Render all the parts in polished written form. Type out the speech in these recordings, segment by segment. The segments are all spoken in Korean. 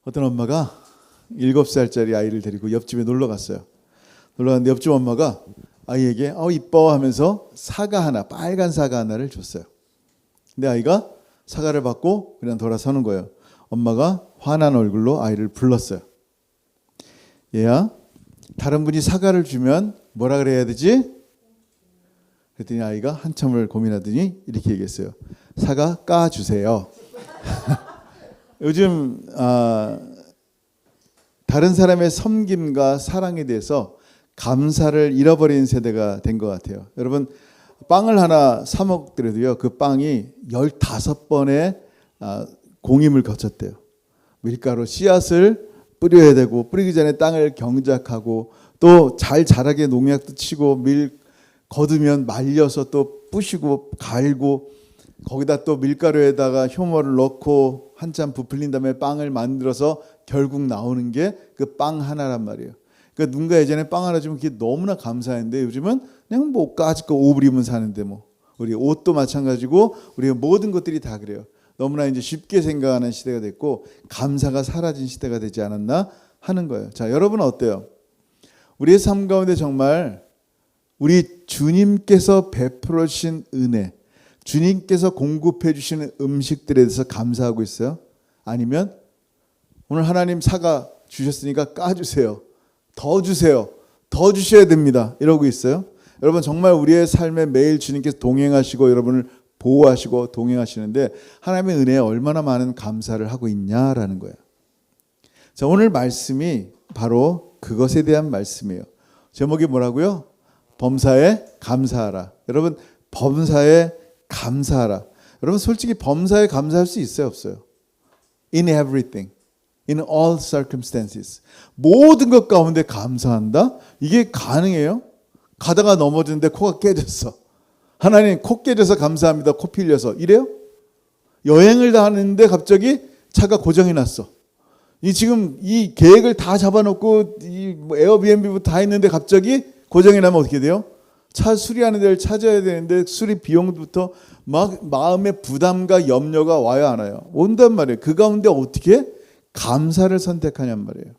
어떤 엄마가 7살짜리 아이를 데리고 옆집에 놀러 갔어요. 놀러 갔는데 옆집 엄마가 아이에게 이뻐 하면서 사과 하나, 빨간 사과 하나를 줬어요. 근데 아이가 사과를 받고 그냥 돌아서는 거예요. 엄마가 화난 얼굴로 아이를 불렀어요. 얘야, 다른 분이 사과를 주면 뭐라 그래야 되지? 그랬더니 아이가 한참을 고민하더니 이렇게 얘기했어요. 사과 까주세요. 요즘 다른 사람의 섬김과 사랑에 대해서 감사를 잃어버린 세대가 된 것 같아요. 여러분, 빵을 하나 사 먹더라도요, 그 빵이 15번의 공임을 거쳤대요. 밀가루 씨앗을 뿌려야 되고, 뿌리기 전에 땅을 경작하고, 또 잘 자라게 농약도 치고, 밀 거두면 말려서 또 부시고 갈고, 거기다 또 밀가루에다가 효모를 넣고 한참 부풀린 다음에 빵을 만들어서 결국 나오는 게 그 빵 하나란 말이에요. 그러니까 누군가 예전에 빵 하나 주면 그게 너무나 감사했는데 요즘은 그냥 뭐 까짓 거 옷 입으면 사는데 뭐 우리 옷도 마찬가지고 우리 모든 것들이 다 그래요. 너무나 이제 쉽게 생각하는 시대가 됐고 감사가 사라진 시대가 되지 않았나 하는 거예요. 자, 여러분은 어때요? 우리의 삶 가운데 정말 우리 주님께서 베풀어 주신 은혜, 주님께서 공급해 주시는 음식들에 대해서 감사하고 있어요? 아니면 오늘 하나님 사과 주셨으니까 까주세요. 더 주세요. 더 주셔야 됩니다. 이러고 있어요? 여러분, 정말 우리의 삶에 매일 주님께서 동행하시고 여러분을 보호하시고 동행하시는데 하나님의 은혜에 얼마나 많은 감사를 하고 있냐라는 거예요. 자, 오늘 말씀이 바로 그것에 대한 말씀이에요. 제목이 뭐라고요? 범사에 감사하라. 여러분, 범사에 감사하라. 여러분, 솔직히 범사에 감사할 수 있어요, 없어요? In everything, in all circumstances. 모든 것 가운데 감사한다? 이게 가능해요? 가다가 넘어졌는데 코가 깨졌어. 하나님, 코 깨져서 감사합니다. 코 필려서. 이래요? 여행을 다 하는데 갑자기 차가 고장이 났어. 지금 이 계획을 다 잡아놓고 뭐 에어비앤비부터 다 했는데 갑자기 고장이 나면 어떻게 돼요? 차 수리하는 데를 찾아야 되는데 수리 비용부터 막 마음의 부담과 염려가 와요, 안 와요? 온단 말이에요. 그 가운데 어떻게 감사를 선택하냔 말이에요.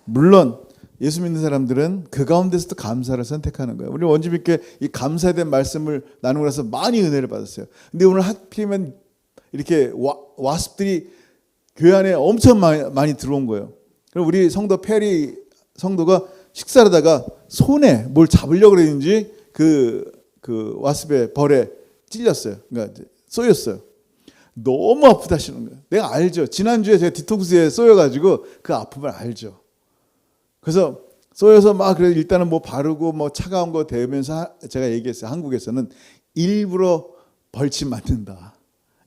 물론 예수 믿는 사람들은 그 가운데서도 감사를 선택하는 거예요. 우리 원주민께 이 감사에 대한 말씀을 나누고 나서 많이 은혜를 받았어요. 근데 오늘 하필이면 이렇게 와스들이 교회 안에 엄청 많이 들어온 거예요. 그럼 우리 성도 페리 성도가 식사를 하다가 손에 뭘 잡으려고 그랬는지 그 와스의 벌에 찔렸어요. 그러니까 쏘였어요. 너무 아프다시는 거예요. 내가 알죠. 지난주에 제가 디톡스에 쏘여가지고 그 아픔을 알죠. 그래서 쏘여서 막 그래 일단은 뭐 바르고 뭐 차가운 거 대면서 제가 얘기했어요. 한국에서는 일부러 벌침 맞는다.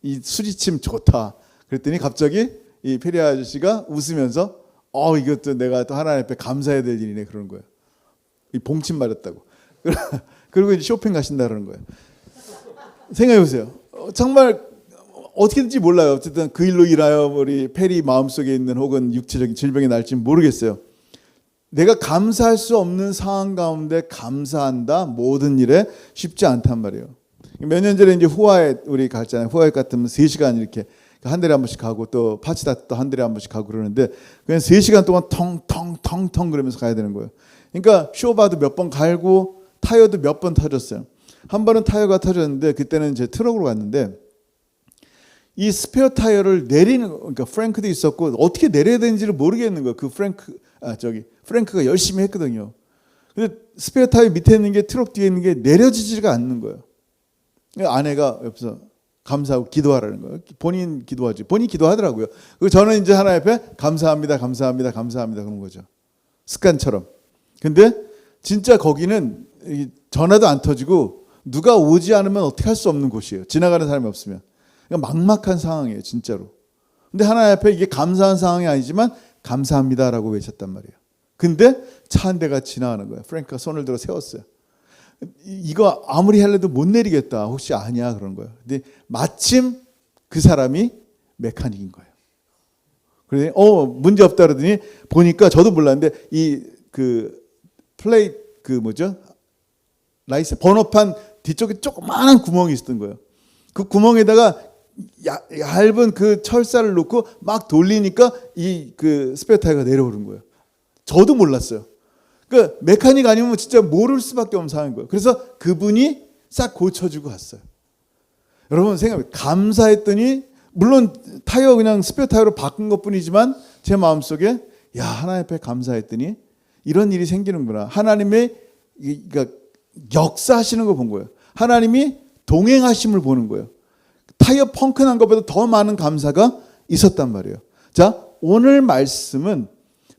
이 수지침 좋다. 그랬더니 갑자기 이 페리 아저씨가 웃으면서 이것도 내가 또 하나님 앞에 감사해야 될 일이네 그러는 거예요. 이 봉침 맞았다고. 그리고 이제 쇼핑 가신다 그러는 거예요. 생각해 보세요. 정말 어떻게든지 몰라요. 어쨌든 그 일로 인하여 우리 페리 마음속에 있는 혹은 육체적인 질병이 날지 모르겠어요. 내가 감사할 수 없는 상황 가운데 감사한다. 모든 일에 쉽지 않단 말이에요. 몇 년 전에 이제 후아에 우리 갔잖아요. 후아에 같으면 3시간 이렇게 한 달에 한 번씩 가고 또 파치다 또 한 달에 한 번씩 가고 그러는데 그냥 3시간 동안 텅텅텅텅 그러면서 가야 되는 거예요. 그러니까 쇼바도 몇 번 갈고 타이어도 몇 번 터졌어요. 한 번은 타이어가 터졌는데 그때는 이제 트럭으로 갔는데 이 스페어 타이어를 내리는 그러니까 프랭크도 있었고 어떻게 내려야 되는지를 모르겠는 거예요. 그 프랭크가 열심히 했거든요. 근데 스페어 타이어 밑에 있는 게 트럭 뒤에 있는 게 내려지지가 않는 거예요. 아내가 옆에서 감사하고 기도하라는 거예요. 본인 기도하지. 본인 기도하더라고요. 그리고 저는 이제 하나님 앞에 감사합니다, 감사합니다, 감사합니다 그런 거죠. 습관처럼. 근데 진짜 거기는 전화도 안 터지고 누가 오지 않으면 어떻게 할 수 없는 곳이에요. 지나가는 사람이 없으면. 그러니까 막막한 상황이에요, 진짜로. 근데 하나님 앞에 이게 감사한 상황이 아니지만 감사합니다라고 외쳤단 말이에요. 근데 차 한 대가 지나가는 거예요. 프랭크가 손을 들어 세웠어요. 이거 아무리 해도 못 내리겠다. 혹시 아니야? 그런 거예요. 근데 마침 그 사람이 메카닉인 거예요. 그러더니 문제 없다 그러더니 보니까 저도 몰랐는데 플레이트 라이스 번호판 뒤쪽에 조그마한 구멍이 있었던 거예요. 그 구멍에다가 얇은 그 철사를 놓고 막 돌리니까 이 그 스페어 타이어가 내려오는 거예요. 저도 몰랐어요. 그 메카닉 아니면 진짜 모를 수밖에 없는 상황인 거예요. 그래서 그분이 싹 고쳐주고 갔어요. 여러분 생각해, 감사했더니 물론 타이어 그냥 스페어 타이어로 바꾼 것뿐이지만 제 마음속에 야, 하나님 앞에 감사했더니 이런 일이 생기는구나. 하나님의 그러니까 역사하시는 거 본 거예요. 하나님이 동행하심을 보는 거예요. 타이어 펑크 난 것보다 더 많은 감사가 있었단 말이에요. 자, 오늘 말씀은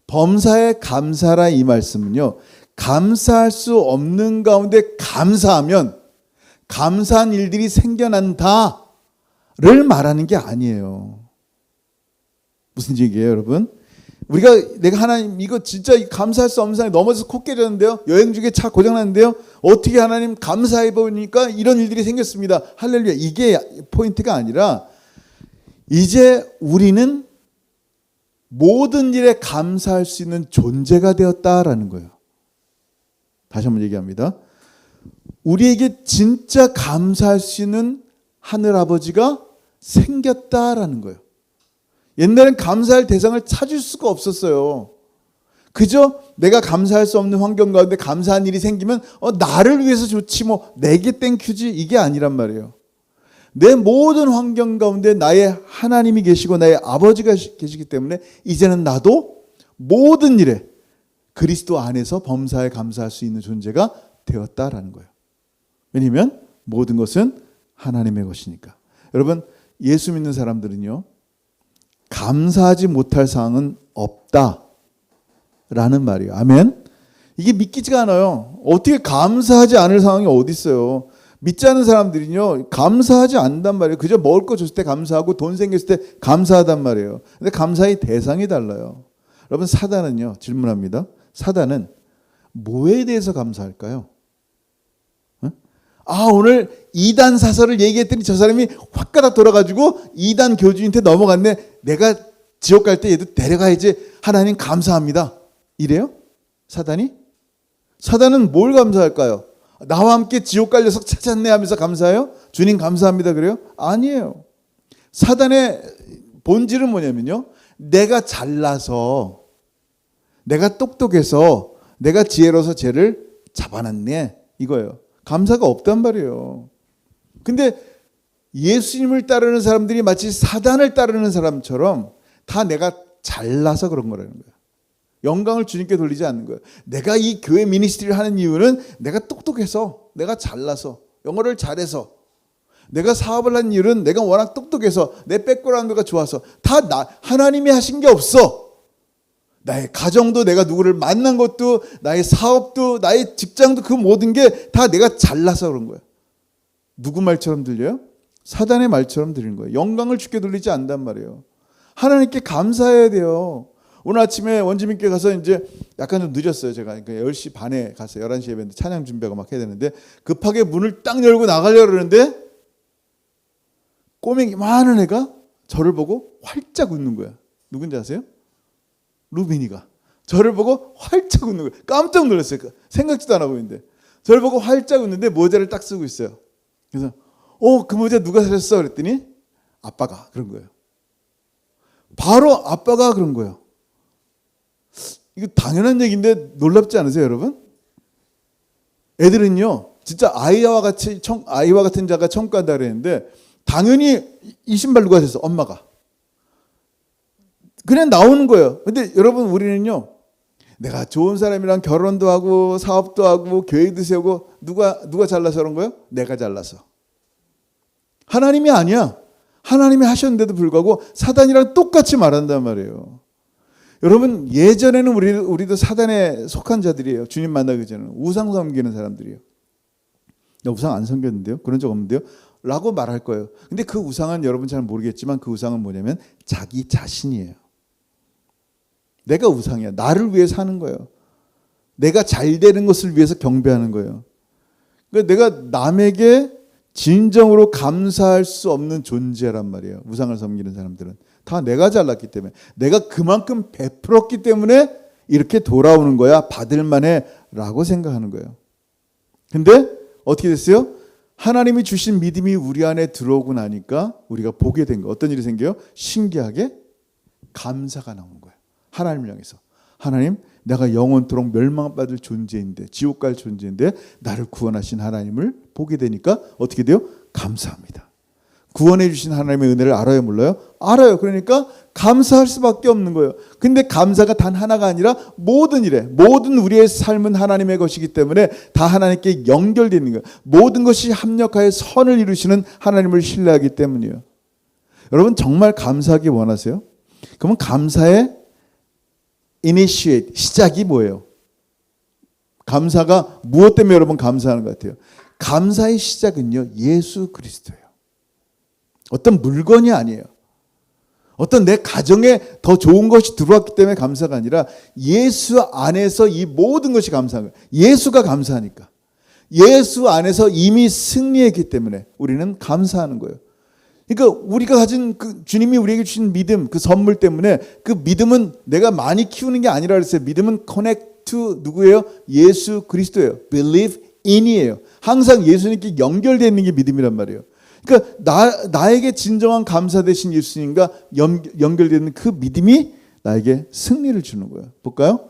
범사에 감사라, 이 말씀은요, 감사할 수 없는 가운데 감사하면 감사한 일들이 생겨난다를 말하는 게 아니에요. 무슨 얘기예요, 여러분? 내가 하나님 이거 진짜 감사할 수 없는 사람이 넘어져서 코 깨졌는데요, 여행 중에 차 고장났는데요, 어떻게 하나님 감사해 보니까 이런 일들이 생겼습니다. 할렐루야. 이게 포인트가 아니라 이제 우리는 모든 일에 감사할 수 있는 존재가 되었다라는 거예요. 다시 한번 얘기합니다. 우리에게 진짜 감사할 수 있는 하늘아버지가 생겼다라는 거예요. 옛날엔 감사할 대상을 찾을 수가 없었어요. 그저 내가 감사할 수 없는 환경 가운데 감사한 일이 생기면 나를 위해서 좋지 뭐 내게 땡큐지, 이게 아니란 말이에요. 내 모든 환경 가운데 나의 하나님이 계시고 나의 아버지가 계시기 때문에 이제는 나도 모든 일에 그리스도 안에서 범사에 감사할 수 있는 존재가 되었다라는 거예요. 왜냐하면 모든 것은 하나님의 것이니까. 여러분, 예수 믿는 사람들은요, 감사하지 못할 사항은 없다라는 말이에요. 아멘. 이게 믿기지가 않아요. 어떻게 감사하지 않을 상황이 어디 있어요? 믿지 않는 사람들은요, 감사하지 않단 말이에요. 그저 먹을 거 줬을 때 감사하고 돈 생겼을 때 감사하단 말이에요. 근데 감사의 대상이 달라요. 여러분, 사단은요, 질문합니다. 사단은 뭐에 대해서 감사할까요? 오늘 이단 사설을 얘기했더니 저 사람이 확 가닥 돌아가지고 이단 교주한테 넘어갔네. 내가 지옥 갈 때 얘도 데려가야지. 하나님 감사합니다. 이래요? 사단이? 사단은 뭘 감사할까요? 나와 함께 지옥 갈 녀석 찾았네 하면서 감사해요? 주님 감사합니다 그래요? 아니에요. 사단의 본질은 뭐냐면요, 내가 잘나서, 내가 똑똑해서, 내가 지혜로서 쟤를 잡아놨네, 이거예요. 감사가 없단 말이에요. 근데 예수님을 따르는 사람들이 마치 사단을 따르는 사람처럼 다 내가 잘나서 그런 거라는 거예요. 영광을 주님께 돌리지 않는 거예요. 내가 이 교회 미니스트리를 하는 이유는 내가 똑똑해서, 내가 잘나서, 영어를 잘해서, 내가 사업을 한 이유는 내가 워낙 똑똑해서, 내 백그라운드가 좋아서. 다 하나님이 하신 게 없어. 나의 가정도, 내가 누구를 만난 것도, 나의 사업도, 나의 직장도, 그 모든 게 다 내가 잘나서 그런 거예요. 누구 말처럼 들려요? 사단의 말처럼 들리는 거예요. 영광을 주께 돌리지 않단 말이에요. 하나님께 감사해야 돼요. 오늘 아침에 원주민께 가서 이제 약간 좀 늦었어요. 제가 그러니까 10시 반에 갔어요. 11시에 뵀는데 찬양 준비하고 막 해야 되는데 급하게 문을 딱 열고 나가려고 그러는데 꼬맹이 많은 애가 저를 보고 활짝 웃는 거야. 누군지 아세요? 루빈이가 저를 보고 활짝 웃는 거예요. 깜짝 놀랐어요. 생각지도 안 하고 있는데 저를 보고 활짝 웃는데 모자를 딱 쓰고 있어요. 그래서 그 모자 누가 사셨어? 그랬더니 아빠가 그런 거예요. 바로 아빠가 그런 거예요. 이거 당연한 얘기인데 놀랍지 않으세요, 여러분? 애들은요, 진짜 아이와 같은 자가 천국 간다 그랬는데 당연히 이 신발 누가 샀어? 엄마가. 그냥 나오는 거예요. 근데 여러분, 우리는요, 내가 좋은 사람이랑 결혼도 하고 사업도 하고 계획도 세우고 누가 잘나서 그런 거예요? 내가 잘나서. 하나님이 아니야. 하나님이 하셨는데도 불구하고 사단이랑 똑같이 말한단 말이에요. 여러분, 예전에는 우리도 사단에 속한 자들이에요. 주님 만나기 전에는 우상 섬기는 사람들이에요. 나 우상 안 섬겼는데요? 그런 적 없는데요? 라고 말할 거예요. 근데 그 우상은 여러분 잘 모르겠지만 그 우상은 뭐냐면 자기 자신이에요. 내가 우상이야. 나를 위해 사는 거예요. 내가 잘 되는 것을 위해서 경배하는 거예요. 그러니까 내가 남에게 진정으로 감사할 수 없는 존재란 말이에요. 우상을 섬기는 사람들은 다 내가 잘났기 때문에, 내가 그만큼 베풀었기 때문에 이렇게 돌아오는 거야, 받을 만해 라고 생각하는 거예요. 근데 어떻게 됐어요? 하나님이 주신 믿음이 우리 안에 들어오고 나니까 우리가 보게 된 거. 어떤 일이 생겨요? 신기하게 감사가 나오는 거예요. 하나님을 향해서. 하나님, 내가 영원토록 멸망받을 존재인데, 지옥 갈 존재인데 나를 구원하신 하나님을 보게 되니까 어떻게 돼요? 감사합니다. 구원해 주신 하나님의 은혜를 알아요, 몰라요? 알아요. 그러니까 감사할 수밖에 없는 거예요. 근데 감사가 단 하나가 아니라 모든 일에, 모든 우리의 삶은 하나님의 것이기 때문에 다 하나님께 연결되어 있는 거예요. 모든 것이 합력하여 선을 이루시는 하나님을 신뢰하기 때문이에요. 여러분 정말 감사하기 원하세요? 그러면 감사의 initiate, 시작이 뭐예요? 감사가 무엇 때문에 여러분 감사하는 것 같아요? 감사의 시작은요, 예수 그리스도예요. 어떤 물건이 아니에요. 어떤 내 가정에 더 좋은 것이 들어왔기 때문에 감사가 아니라 예수 안에서 이 모든 것이 감사한 거예요. 예수가 감사하니까. 예수 안에서 이미 승리했기 때문에 우리는 감사하는 거예요. 그러니까 우리가 가진 그 주님이 우리에게 주신 믿음, 그 선물 때문에 그 믿음은 내가 많이 키우는 게 아니라 그랬어요. 믿음은 connect to 누구예요? 예수 그리스도예요. believe in이에요. 항상 예수님께 연결되어 있는 게 믿음이란 말이에요. 그러니까 나에게 진정한 감사 되신 예수님과 연결되는 그 믿음이 나에게 승리를 주는 거예요. 볼까요?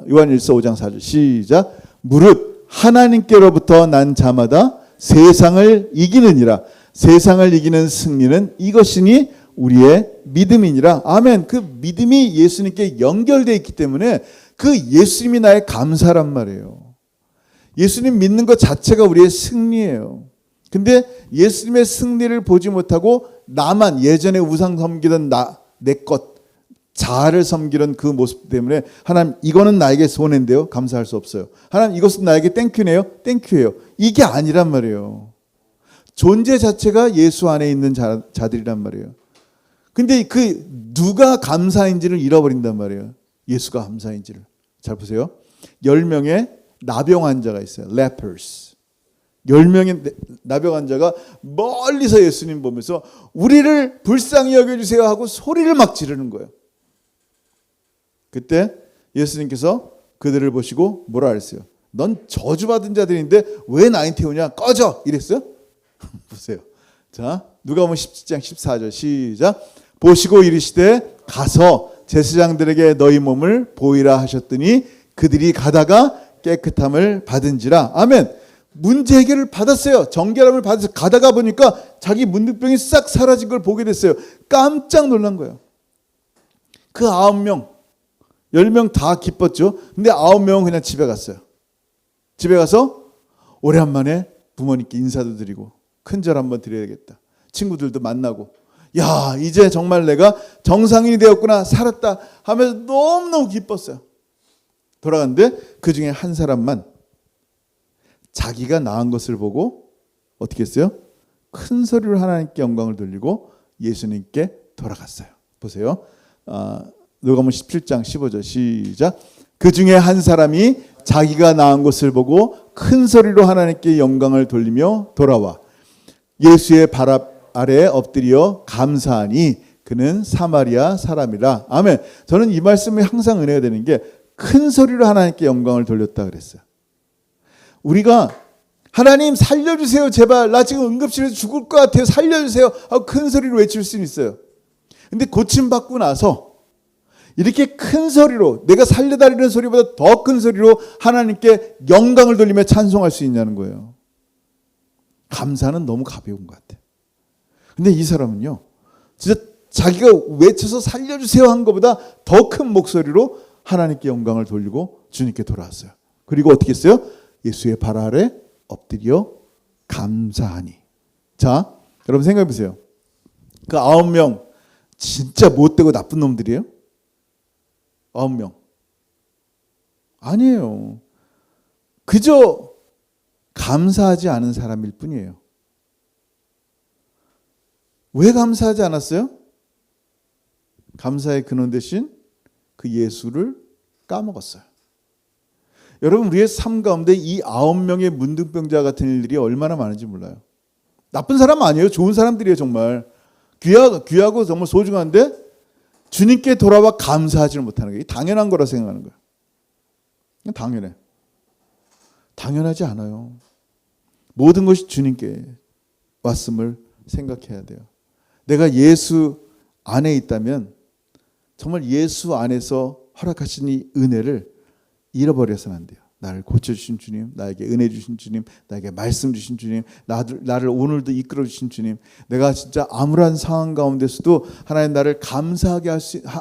요한일서 5장 4절 시작. 무릇 하나님께로부터 난 자마다 세상을 이기느니라. 세상을 이기는 승리는 이것이니 우리의 믿음이니라. 아멘. 그 믿음이 예수님께 연결되어 있기 때문에 그 예수님이 나의 감사란 말이에요. 예수님 믿는 것 자체가 우리의 승리예요. 근데 예수님의 승리를 보지 못하고 나만 예전에 우상 섬기던 내 것, 자아를 섬기던 그 모습 때문에 하나님 이거는 나에게 손해인데요. 감사할 수 없어요. 하나님 이것은 나에게 땡큐네요. 땡큐예요. 이게 아니란 말이에요. 존재 자체가 예수 안에 있는 자들이란 말이에요. 근데 그 누가 감사인지를 잃어버린단 말이에요. 예수가 감사인지를. 잘 보세요. 10명의 나병 환자가 있어요. lepers. 10명의 나병 환자가 멀리서 예수님 보면서 우리를 불쌍히 여겨주세요 하고 소리를 막 지르는 거예요. 그때 예수님께서 그들을 보시고 뭐라 그랬어요? 넌 저주받은 자들인데 왜 나한테 오냐? 꺼져! 이랬어요? 보세요. 자, 누가복음 17장 14절 시작. 보시고 이르시되 가서 제사장들에게 너희 몸을 보이라 하셨더니 그들이 가다가 깨끗함을 받은지라. 아멘. 문제 해결을 받았어요. 정결함을 받아서 가다가 보니까 자기 문득병이 싹 사라진 걸 보게 됐어요. 깜짝 놀란 거예요. 그 9명, 10명 다 기뻤죠. 근데 9명은 그냥 집에 갔어요. 집에 가서 오랜만에 부모님께 인사도 드리고 큰절 한번 드려야겠다. 친구들도 만나고 야 이제 정말 내가 정상인이 되었구나 살았다 하면서 너무너무 기뻤어요. 돌아갔는데 그 중에 한 사람만 자기가 낳은 것을 보고 어떻게 했어요? 큰 소리로 하나님께 영광을 돌리고 예수님께 돌아갔어요. 보세요. 누가복음 17장 15절 시작. 그 중에 한 사람이 자기가 낳은 것을 보고 큰 소리로 하나님께 영광을 돌리며 돌아와 예수의 발 아래에 엎드려 감사하니 그는 사마리아 사람이라. 아멘. 저는 이 말씀이 항상 은혜가 되는 게 큰 소리로 하나님께 영광을 돌렸다 그랬어요. 우리가 하나님 살려주세요 제발 나 지금 응급실에서 죽을 것 같아요 살려주세요 하고 큰 소리로 외칠 수는 있어요. 근데 고침받고 나서 이렇게 큰 소리로 내가 살려달라는 소리보다 더 큰 소리로 하나님께 영광을 돌리며 찬송할 수 있냐는 거예요. 감사는 너무 가벼운 것 같아요. 근데 이 사람은요 진짜 자기가 외쳐서 살려주세요 한 것보다 더 큰 목소리로 하나님께 영광을 돌리고 주님께 돌아왔어요. 그리고 어떻게 했어요? 예수의 발 아래 엎드려 감사하니. 자, 여러분 생각해 보세요. 그 9명 진짜 못되고 나쁜 놈들이에요? 9명. 아니에요. 그저 감사하지 않은 사람일 뿐이에요. 왜 감사하지 않았어요? 감사의 근원 대신 그 예수를 까먹었어요. 여러분 우리의 삶 가운데 이 9명의 문둥병자 같은 일들이 얼마나 많은지 몰라요. 나쁜 사람 아니에요. 좋은 사람들이에요. 정말 귀하고 정말 소중한데 주님께 돌아와 감사하지를 못하는 게 당연한 거라 생각하는 거예요. 당연해. 당연하지 않아요. 모든 것이 주님께 왔음을 생각해야 돼요. 내가 예수 안에 있다면 정말 예수 안에서 허락하신 이 은혜를 잃어버려서는 안 돼요. 나를 고쳐주신 주님, 나에게 은혜 주신 주님, 나에게 말씀 주신 주님, 나를 오늘도 이끌어 주신 주님, 내가 진짜 암울한 상황 가운데서도 하나님 나를 감사하게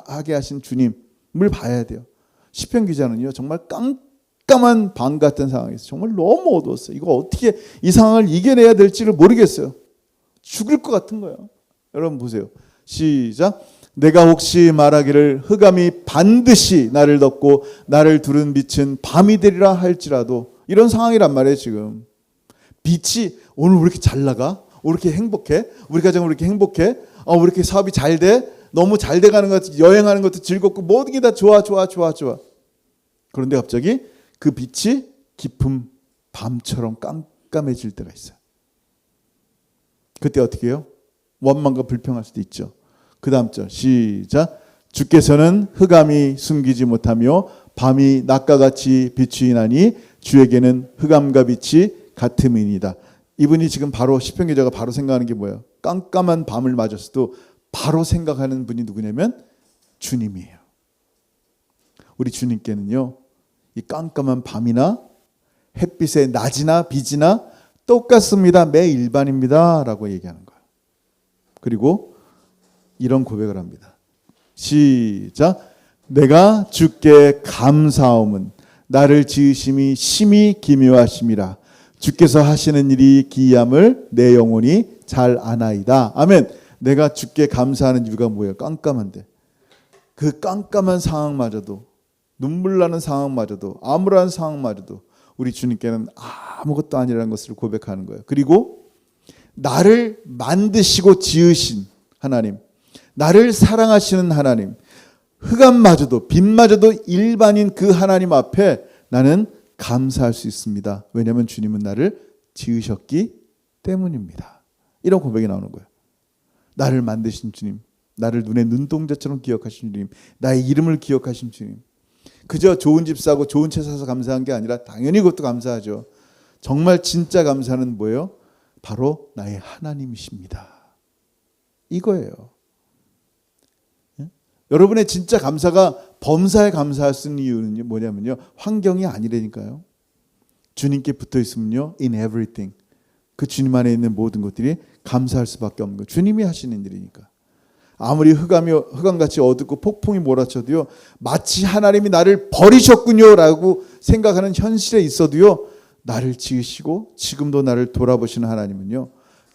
하게 하신 주님을 봐야 돼요. 시편 기자는요, 정말 깜깜한 밤 같은 상황에서 정말 너무 어두웠어요. 이거 어떻게 이 상황을 이겨내야 될지를 모르겠어요. 죽을 것 같은 거예요. 여러분 보세요. 시작. 내가 혹시 말하기를 흑암이 반드시 나를 덮고 나를 두른 빛은 밤이 되리라 할지라도, 이런 상황이란 말이에요. 지금 빛이 오늘 왜 이렇게 잘 나가? 왜 이렇게 행복해? 우리 가정 왜 이렇게 행복해? 왜 이렇게 사업이 잘 돼? 너무 잘 돼가는 것 같아. 여행하는 것도 즐겁고 모든 게 다 좋아. 그런데 갑자기 그 빛이 깊은 밤처럼 깜깜해질 때가 있어요. 그때 어떻게 해요? 원망과 불평할 수도 있죠. 그 다음 절 시작. 주께서는 흑암이 숨기지 못하며 밤이 낮과 같이 비추이나니 주에게는 흑암과 빛이 같음이니이다. 이분이 지금 바로 시편 기자가 바로 생각하는 게 뭐예요? 깜깜한 밤을 맞았어도 바로 생각하는 분이 누구냐면 주님이에요. 우리 주님께는요, 이 깜깜한 밤이나 햇빛의 낮이나 빛이나 똑같습니다. 매일반입니다 라고 얘기하는 거예요. 그리고 이런 고백을 합니다. 시작. 내가 주께 감사함은 나를 지으심이 심히 기묘하심이라. 주께서 하시는 일이 기이함을 내 영혼이 잘 아나이다. 아멘. 내가 주께 감사하는 이유가 뭐예요? 깜깜한데 그 깜깜한 상황마저도, 눈물 나는 상황마저도, 암울한 상황마저도 우리 주님께는 아무것도 아니라는 것을 고백하는 거예요. 그리고 나를 만드시고 지으신 하나님, 나를 사랑하시는 하나님, 흑암마저도 빛마저도 일반인 그 하나님 앞에 나는 감사할 수 있습니다. 왜냐하면 주님은 나를 지으셨기 때문입니다. 이런 고백이 나오는 거예요. 나를 만드신 주님, 나를 눈에 눈동자처럼 기억하신 주님, 나의 이름을 기억하신 주님. 그저 좋은 집 사고 좋은 차 사서 감사한 게 아니라 당연히 그것도 감사하죠. 정말 진짜 감사는 뭐예요? 바로 나의 하나님이십니다. 이거예요. 여러분의 진짜 감사가 범사에 감사할 수 있는 이유는 뭐냐면요, 환경이 아니라니까요. 주님께 붙어 있으면요, in everything, 그 주님 안에 있는 모든 것들이 감사할 수밖에 없는 거예요. 주님이 하시는 일이니까. 아무리 흑암같이 어둡고 폭풍이 몰아쳐도요, 마치 하나님이 나를 버리셨군요 라고 생각하는 현실에 있어도요, 나를 지으시고 지금도 나를 돌아보시는 하나님은요,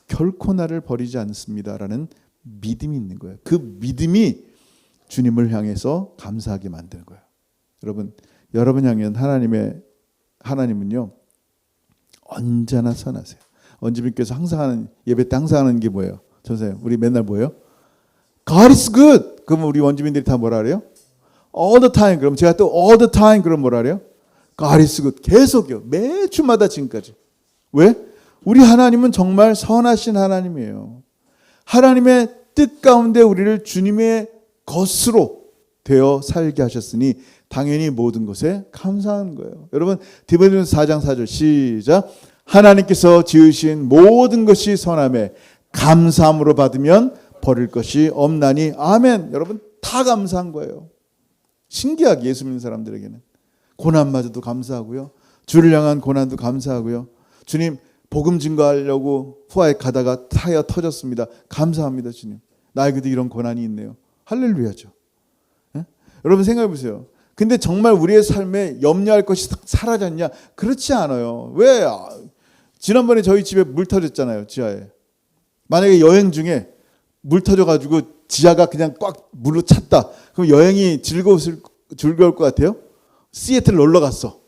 결코 나를 버리지 않습니다라는 믿음이 있는 거예요. 그 믿음이 주님을 향해서 감사하게 만드는 거예요. 여러분 향한 하나님은요, 언제나 선하세요. 원주민께서 항상 하는, 예배 때 항상 하는 게 뭐예요? 전사님, 우리 맨날 뭐예요? God is good. 그러면 우리 원주민들이 다 뭐라 그래요? All the time. 그럼 제가 또 all the time 그럼 뭐라 그래요? God is good. 계속요. 매주마다 지금까지. 왜? 우리 하나님은 정말 선하신 하나님이에요. 하나님의 뜻 가운데 우리를 주님의 것으로 되어 살게 하셨으니 당연히 모든 것에 감사한 거예요. 여러분, 디모데전서 4장 4절 시작. 하나님께서 지으신 모든 것이 선함에 감사함으로 받으면 버릴 것이 없나니 아멘. 여러분, 다 감사한 거예요. 신기하게 예수 믿는 사람들에게는 고난마저도 감사하고요, 주를 향한 고난도 감사하고요, 주님 복음 증거하려고 후아에 가다가 타이어 터졌습니다. 감사합니다. 주님, 나에게도 이런 고난이 있네요. 할렐루야죠. 예? 여러분 생각해 보세요. 근데 정말 우리의 삶에 염려할 것이 사라졌냐? 그렇지 않아요. 왜? 지난번에 저희 집에 물 터졌잖아요. 지하에. 만약에 여행 중에 물 터져가지고 지하가 그냥 꽉 물로 찼다. 그럼 여행이 즐거울 것 같아요? 시애틀 놀러 갔어.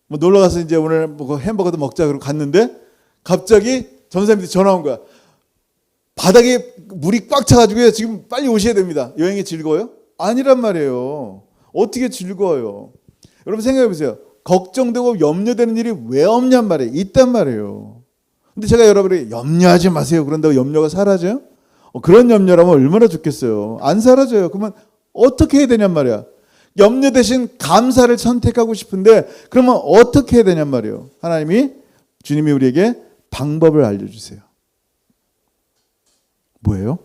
뭐 놀러 가서 이제 오늘 뭐 햄버거도 먹자 그러고 갔는데 갑자기 전사님한테 전화 온 거야. 바닥에 물이 꽉 차가지고 지금 빨리 오셔야 됩니다. 여행이 즐거워요? 아니란 말이에요. 어떻게 즐거워요? 여러분 생각해 보세요. 걱정되고 염려되는 일이 왜 없냔 말이에요. 있단 말이에요. 근데 제가 여러분에게 염려하지 마세요. 그런다고 염려가 사라져요? 그런 염려라면 얼마나 좋겠어요. 안 사라져요. 그러면 어떻게 해야 되냔 말이야. 염려 대신 감사를 선택하고 싶은데 그러면 어떻게 해야 되냔 말이에요. 하나님이 주님이 우리에게 방법을 알려주세요. 뭐예요?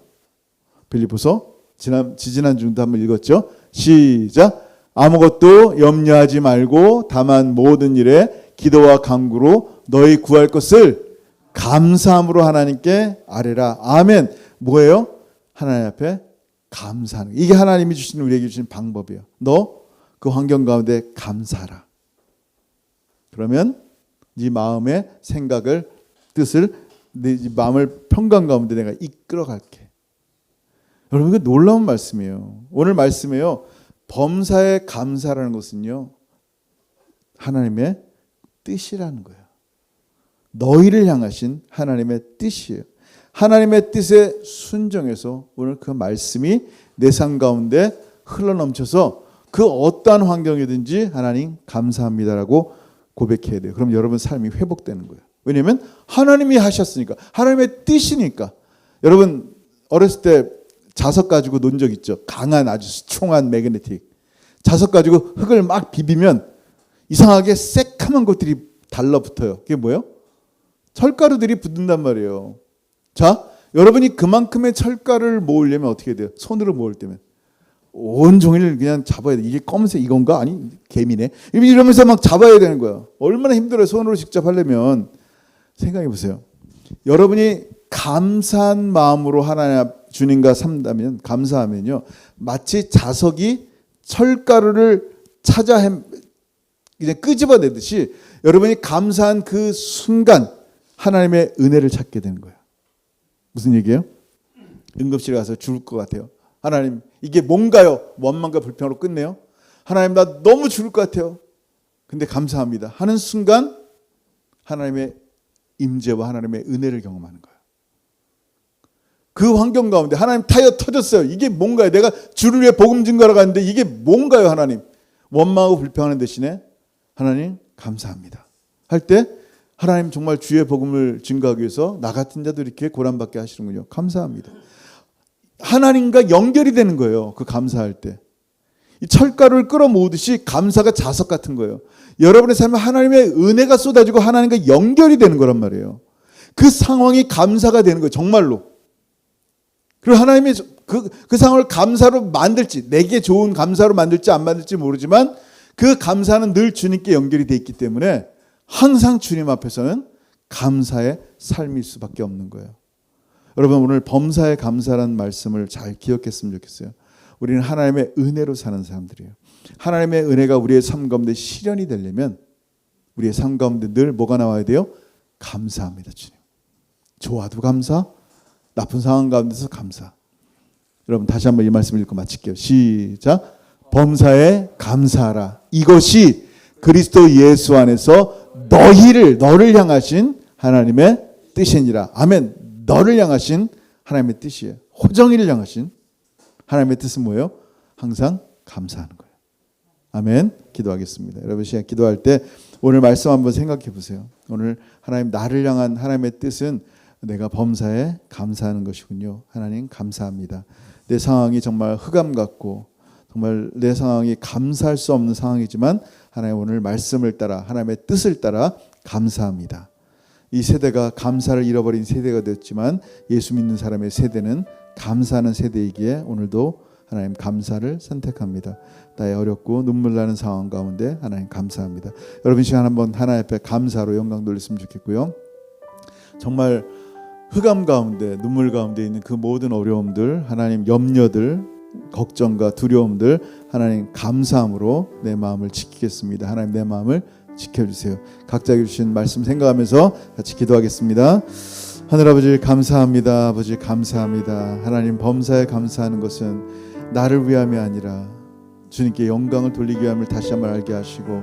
빌립보서 지지난주도 한번 읽었죠? 시작. 아무것도 염려하지 말고 다만 모든 일에 기도와 간구로 너희 구할 것을 감사함으로 하나님께 아뢰라. 아멘. 뭐예요? 하나님 앞에 감사하는. 이게 하나님이 주신 우리에게 주신 방법이에요. 너 그 환경 가운데 감사하라. 그러면 네 마음의 생각을 뜻을 네 마음을 평강 가운데 내가 이끌어 갈게. 여러분 이거 놀라운 말씀이에요. 오늘 말씀에요. 범사에 감사라는 것은요. 하나님의 뜻이라는 거예요. 너희를 향하신 하나님의 뜻이에요. 하나님의 뜻에 순종해서 오늘 그 말씀이 내 삶 가운데 흘러넘쳐서 그 어떠한 환경이든지 하나님 감사합니다라고 고백해야 돼요. 그럼 여러분 삶이 회복되는 거예요. 왜냐하면 하나님이 하셨으니까. 하나님의 뜻이니까. 여러분 어렸을 때 자석 가지고 논 적 있죠. 강한 아주 스트롱한 매그네틱. 자석 가지고 흙을 막 비비면 이상하게 새카만 것들이 달라붙어요. 그게 뭐예요? 철가루들이 붙는단 말이에요. 자, 여러분이 그만큼의 철가루를 모으려면 어떻게 돼요? 손으로 모을 때면 온종일 그냥 잡아야 돼. 이게 검은색 이건가? 아니 개미네. 이러면서 막 잡아야 되는 거예요. 얼마나 힘들어요. 손으로 직접 하려면. 생각해 보세요. 여러분이 감사한 마음으로 하나님 주님과 산다면 감사하면요. 마치 자석이 철가루를 찾아 그냥 끄집어내듯이 여러분이 감사한 그 순간 하나님의 은혜를 찾게 되는 거예요. 무슨 얘기예요? 응급실에 가서 죽을 것 같아요. 하나님 이게 뭔가요? 원망과 불평으로 끝내요. 하나님 나 너무 죽을 것 같아요. 근데 감사합니다 하는 순간 하나님의 임재와 하나님의 은혜를 경험하는 거예요. 그 환경 가운데 하나님 타이어 터졌어요. 이게 뭔가요? 내가 주를 위해 복음 증거하러 갔는데 이게 뭔가요? 하나님 원망하고 불평하는 대신에 하나님 감사합니다 할 때 하나님 정말 주의 복음을 증거하기 위해서 나 같은 자도 이렇게 고난받게 하시는군요. 감사합니다. 하나님과 연결이 되는 거예요. 그 감사할 때. 이 철가루를 끌어모으듯이 감사가 자석 같은 거예요. 여러분의 삶에 하나님의 은혜가 쏟아지고 하나님과 연결이 되는 거란 말이에요. 그 상황이 감사가 되는 거예요. 정말로. 그리고 하나님의 그 상황을 감사로 만들지, 내게 좋은 감사로 만들지 안 만들지 모르지만 그 감사는 늘 주님께 연결이 돼 있기 때문에 항상 주님 앞에서는 감사의 삶일 수밖에 없는 거예요. 여러분 오늘 범사에 감사라는 말씀을 잘 기억했으면 좋겠어요. 우리는 하나님의 은혜로 사는 사람들이에요. 하나님의 은혜가 우리의 삶 가운데 실현이 되려면 우리의 삶 가운데 늘 뭐가 나와야 돼요? 감사합니다. 주님. 좋아도 감사, 나쁜 상황 가운데서 감사. 여러분 다시 한번 이 말씀을 읽고 마칠게요. 시작. 범사에 감사하라. 이것이 그리스도 예수 안에서 너를 향하신 하나님의 뜻이니라. 아멘. 너를 향하신 하나님의 뜻이에요. 호정이를 향하신 하나님의 뜻은 뭐예요? 항상 감사하는 거예요. 아멘. 기도하겠습니다. 여러분 시간 기도할 때 오늘 말씀 한번 생각해 보세요. 오늘 하나님 나를 향한 하나님의 뜻은 내가 범사에 감사하는 것이군요. 하나님 감사합니다. 내 상황이 정말 흑암 같고 정말 내 상황이 감사할 수 없는 상황이지만 하나님 오늘 말씀을 따라 하나님의 뜻을 따라 감사합니다. 이 세대가 감사를 잃어버린 세대가 됐지만 예수 믿는 사람의 세대는 감사하는 세대이기에 오늘도 하나님 감사를 선택합니다. 나의 어렵고 눈물 나는 상황 가운데 하나님 감사합니다. 여러분 시간 한번 하나님 앞에 감사로 영광 돌렸으면 좋겠고요. 정말 흑암 가운데 눈물 가운데 있는 그 모든 어려움들 하나님 염려들 걱정과 두려움들 하나님 감사함으로 내 마음을 지키겠습니다. 하나님 내 마음을 지켜주세요. 각자 주신 말씀 생각하면서 같이 기도하겠습니다. 하늘아버지 감사합니다. 아버지 감사합니다. 하나님 범사에 감사하는 것은 나를 위함이 아니라 주님께 영광을 돌리기 위함을 다시 한번 알게 하시고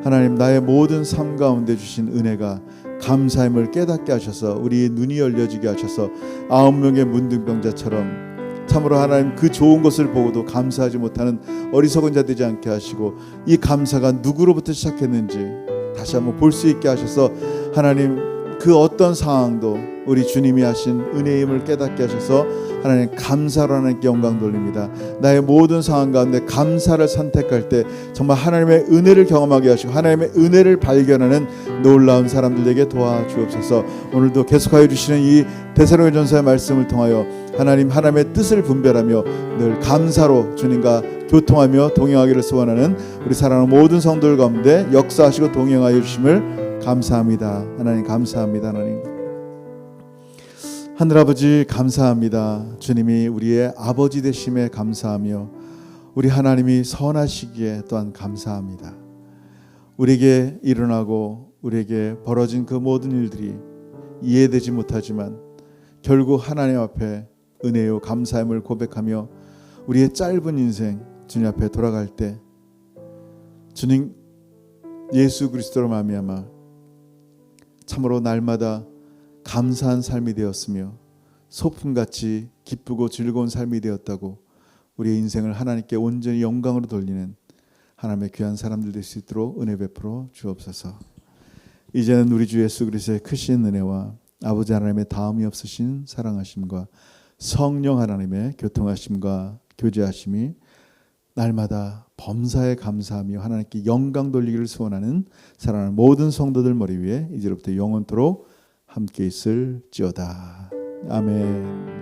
하나님 나의 모든 삶 가운데 주신 은혜가 감사함을 깨닫게 하셔서 우리의 눈이 열려지게 하셔서 9명의 문둥병자처럼 참으로 하나님 그 좋은 것을 보고도 감사하지 못하는 어리석은 자 되지 않게 하시고 이 감사가 누구로부터 시작했는지 다시 한번 볼 수 있게 하셔서 하나님 그 어떤 상황도 우리 주님이 하신 은혜의 힘을 깨닫게 하셔서 하나님 감사로 하나님께 영광 돌립니다. 나의 모든 상황 가운데 감사를 선택할 때 정말 하나님의 은혜를 경험하게 하시고 하나님의 은혜를 발견하는 놀라운 사람들 되게 도와주옵소서. 오늘도 계속하여 주시는 이 데살로니가전서의 말씀을 통하여 하나님의 뜻을 분별하며 늘 감사로 주님과 교통하며 동행하기를 소원하는 우리 사랑하는 모든 성도들 가운데 역사하시고 동행하여 주심을 감사합니다. 하나님 감사합니다. 하늘아버지 감사합니다. 주님이 우리의 아버지 되심에 감사하며 우리 하나님이 선하시기에 또한 감사합니다. 우리에게 일어나고 우리에게 벌어진 그 모든 일들이 이해되지 못하지만 결국 하나님 앞에 은혜요 감사함을 고백하며 우리의 짧은 인생 주님 앞에 돌아갈 때 주님 예수 그리스도로 말미암아 참으로 날마다 감사한 삶이 되었으며 소품같이 기쁘고 즐거운 삶이 되었다고 우리의 인생을 하나님께 온전히 영광으로 돌리는 하나님의 귀한 사람들 될 수 있도록 은혜 베풀어 주옵소서. 이제는 우리 주 예수 그리스도의 크신 은혜와 아버지 하나님의 다음이 없으신 사랑하심과 성령 하나님의 교통하심과 교제하심이 날마다 범사에 감사하며 하나님께 영광 돌리기를 소원하는 사랑하는 모든 성도들 머리 위에 이제로부터 영원토록 함께 있을지어다. 아멘.